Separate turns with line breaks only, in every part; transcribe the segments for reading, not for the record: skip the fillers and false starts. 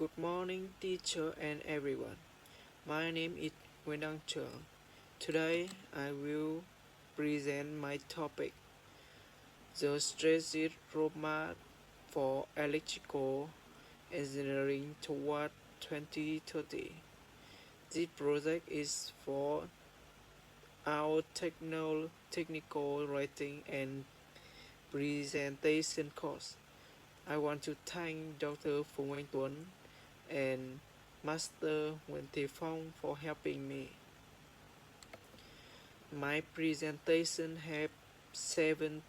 Good morning, teacher and everyone. My name is Nguyễn Trường. Today, I will present my topic, the strategic roadmap for electrical engineering toward 2030. This project is for our technical writing and presentation course. I want to thank Dr. Phùng Anh Tuấn and Master Nguyễn Thị Phong for helping me. My presentation have 7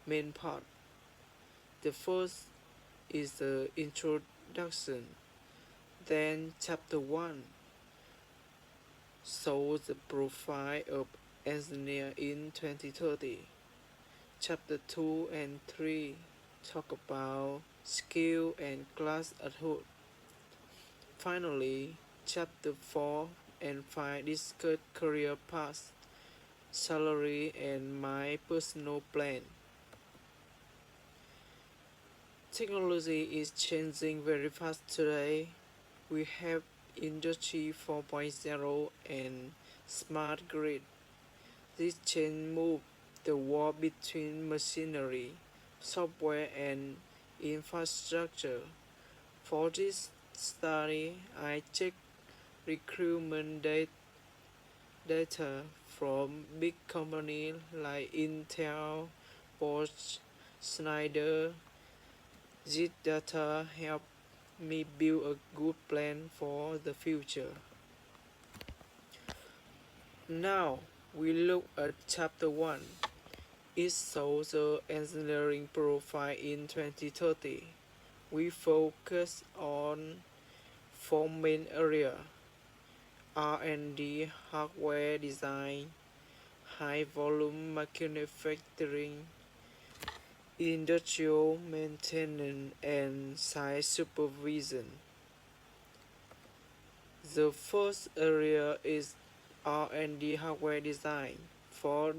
main parts. The first is the introduction. Then chapter 1 shows the profile of engineer in 2030. Chapter 2 and 3 talk about skill and class adulthood. Finally, chapter 4 and 5 discuss career paths, salary, and my personal plan. Technology is changing very fast today. We have Industry 4.0 and smart grid. This change moves the wall between machinery, software, and infrastructure. For this study, I checked recruitment data from big companies like Intel, Bosch, Schneider. This data helped me build a good plan for the future. Now we look at chapter 1. It shows the engineering profile in 2030. We focus on 4 main areas: R&D, hardware design, high volume manufacturing, industrial maintenance, and site supervision. The first area is R&D hardware design for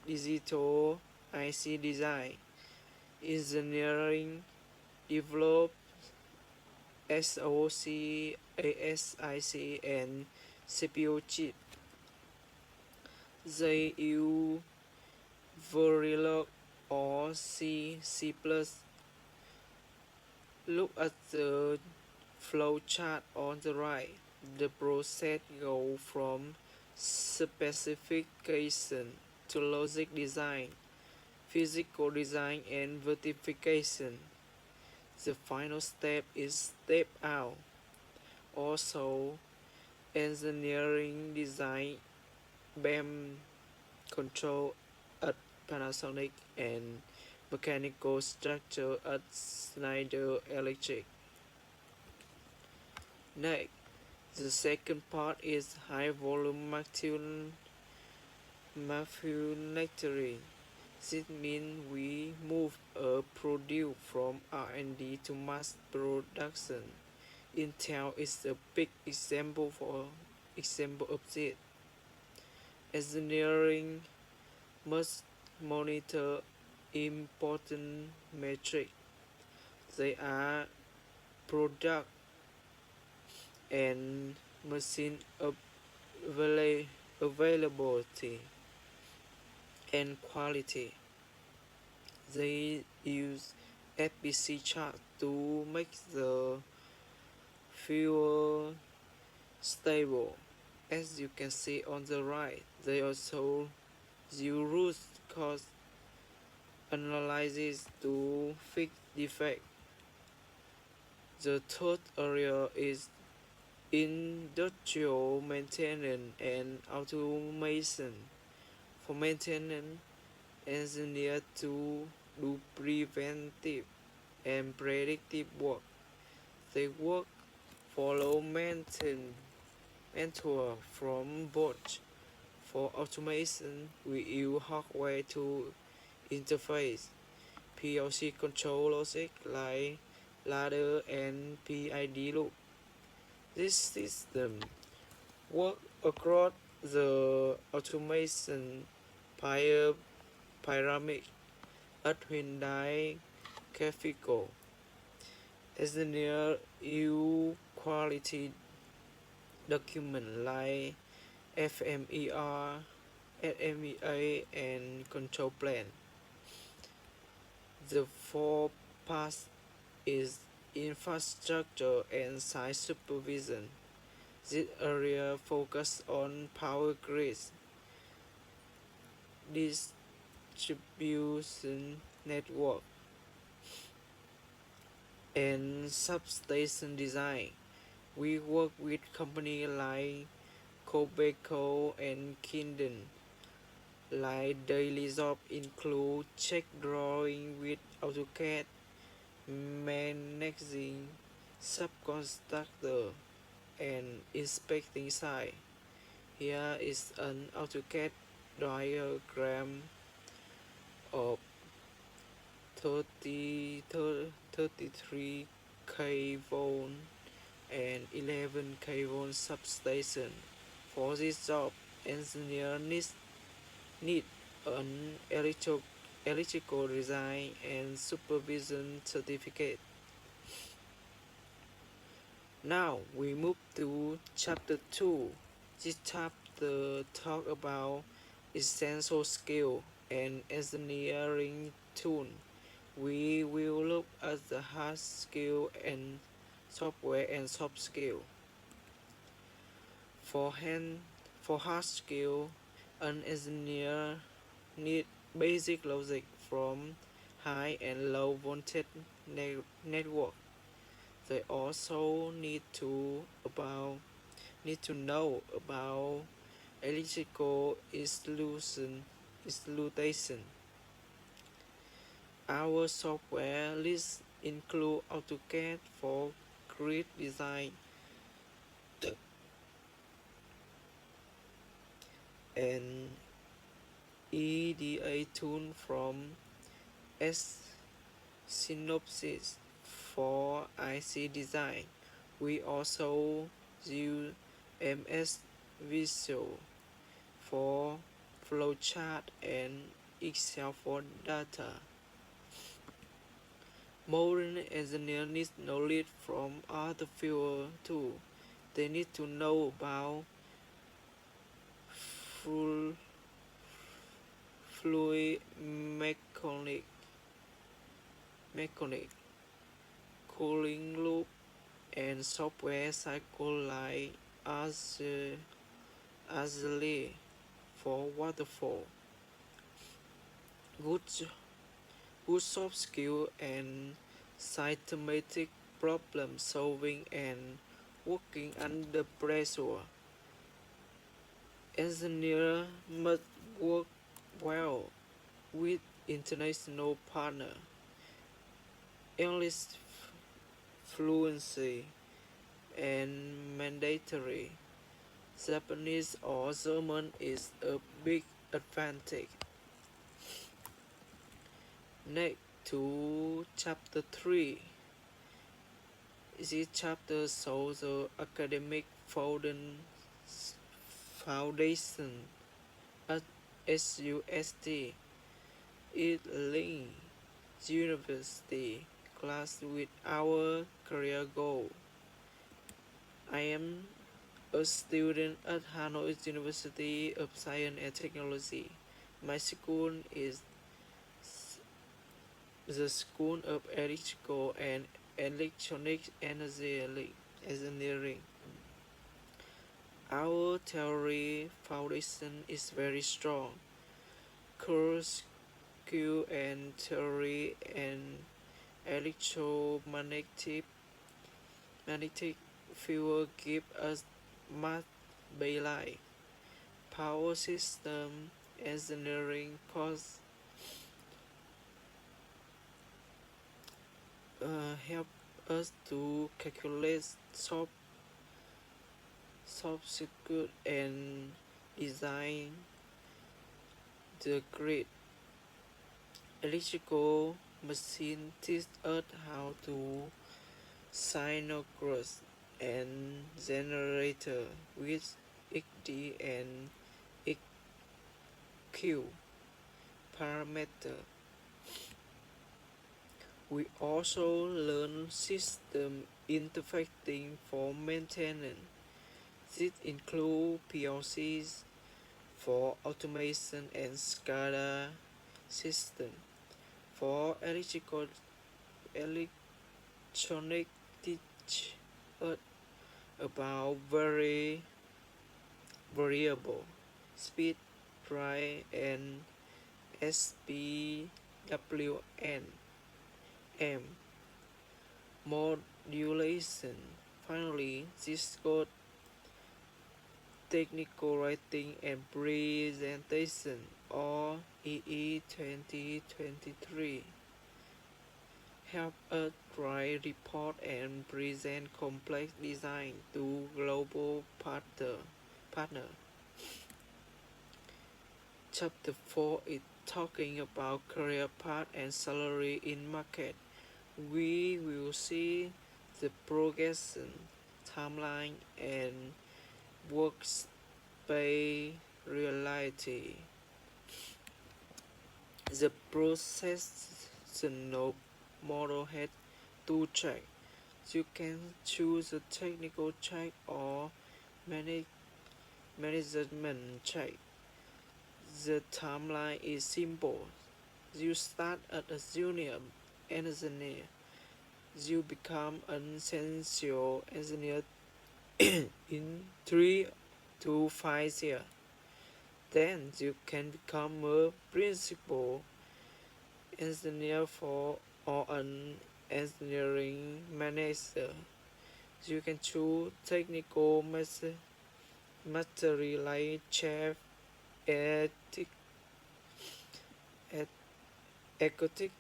digital IC design. Engineering develop SoC, ASIC, and CPU chip. They use Verilog or C++. Look at the flowchart on the right. The process goes from specification to logic design, physical design, and verification. The final step is step out. Also, engineering design BEM control at Panasonic and mechanical structure at Schneider Electric. Next, the second part is high volume manufacturing. This means we move a product from R&D to mass production. Intel is a big example of this. Engineering must monitor important metrics. They are product and machine availability and quality. They use FBC chart to make the fuel stable. As you can see on the right, they also use root cause analysis to fix defects. The third area is industrial maintenance and automation. For maintenance, engineers to do preventive and predictive work. They work follow mentor from Bosch. For automation, we use hardware to interface PLC control logic like ladder and PID loop. This system work across the automation pyramid at Hyundai Cafico. Engineer use quality document like FMER, FMEA, and control plan. The fourth part is infrastructure and site supervision. This area focuses on power grids, distribution network, and substation design. We work with companies like Cobeco and Kinden. Like daily job include check drawing with AutoCAD, managing subcontractor, and inspecting site. Here is an AutoCAD diagram of 33 kV and 11 kV substation. For this job, engineer need an electrical design and supervision certificate. Now we move to chapter 2. This chapter talk about essential skill and engineering tool. We will look at the hard skill and software and soft skill. For hard skill, an engineer need basic logic from high and low voltage network. They also need to know about electrical installation. Our software list include AutoCAD for grid design and EDA tool from Synopsys for IC design. We also use MS Visual for flowchart and Excel for data. Modern engineers need knowledge from other fields too. They need to know about fluid mechanic, cooling loop, and software cycle like Azure for waterfall. Good soft skill and systematic problem solving and working under pressure. Engineers must work well with international partners. English fluency and mandatory. Japanese or German is a big advantage. Next to chapter 3. This chapter shows the academic foundation at SUST. It links university class with our career goal. I am a student at Hanoi University of Science and Technology. My school is the School of Electrical and Electronic Engineering. Our theory foundation is very strong. Core skill and theory and electromagnetic field give us math baseline. Power system engineering course help us to calculate soft circuit and design the grid. Electrical machine teach us how to synchronous and generator with XD and XQ parameter. We also learn system interfacing for maintenance. This includes PLCs for automation and SCADA system for electronic teach us about variable speed drive and SPWN M modulation. Finally, this code technical writing and presentation or EE 2023 help us write report and present complex design to global partner. Chapter 4 is talking about career path and salary in market. We will see the progression, timeline, and workspace reality. The processional model has two tracks. You can choose a technical track or management track. The timeline is simple. You start as a junior engineer. You become an senior engineer in 3 to 5 years. Then you can become a principal engineer or an engineering manager. You can choose technical mastery like chef, executive,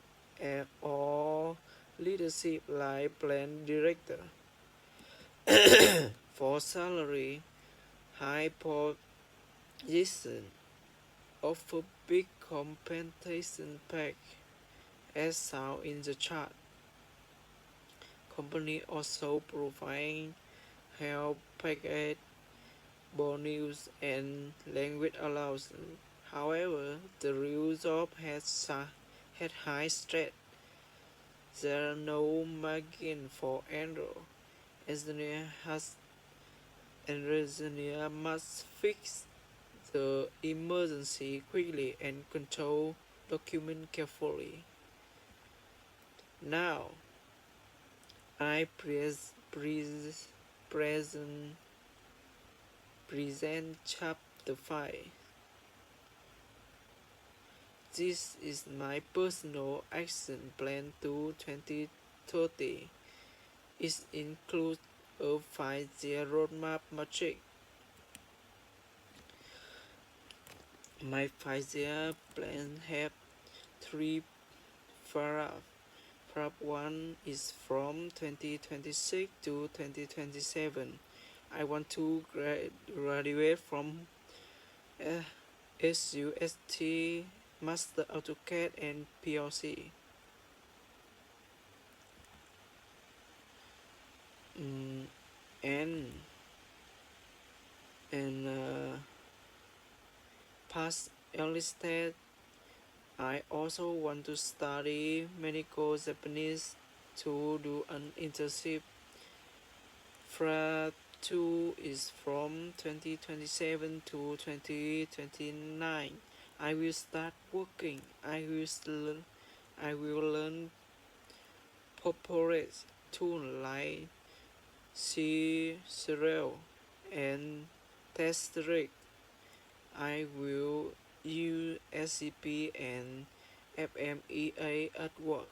or leadership like plant director. For salary, high position offer big compensation pack as shown in the chart. Company also provide health package, bonus, and language allowance. However, the real job has high stress. There are no margin for error. Engineer must fix the emergency quickly and control document carefully. Now, I present chapter 5. This is my personal action plan to 2030. It includes a 5-year roadmap matrix. My 5-year plan has 3 paragraphs. Paragraph 1 is from 2026 to 2027. I want to graduate from SUST, Master AutoCAD and PLC. Past enlisted. I also want to study medical Japanese to do an internship. Paragraph 2 is from 2027 to 2029. I will start working. I will learn corporate tools like Serial and Test Rig. I will use SCP and FMEA at work.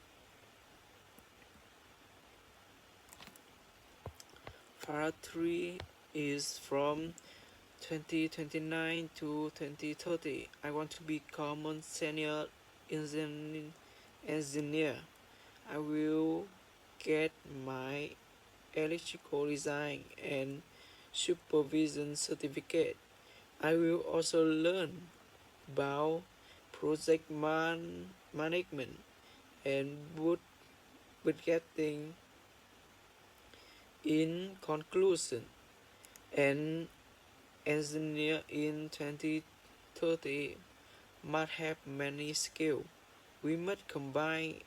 Paragraph 3 is from 2029 to 2030. I want to become a senior engineer. I will get my electrical design and supervision certificate. I will also learn about project management and budgeting. In conclusion, an engineer in 2030 must have many skills. We must combine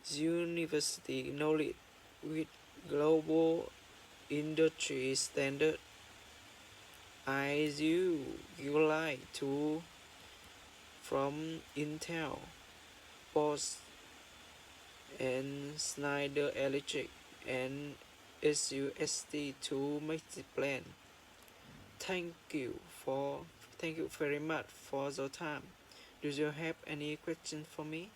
university knowledge with global industry standard. I you like to from Intel, Bosch, and Schneider Electric and SUSD to make the plan. Thank you for thank you very much for your time. Do you have any question for me?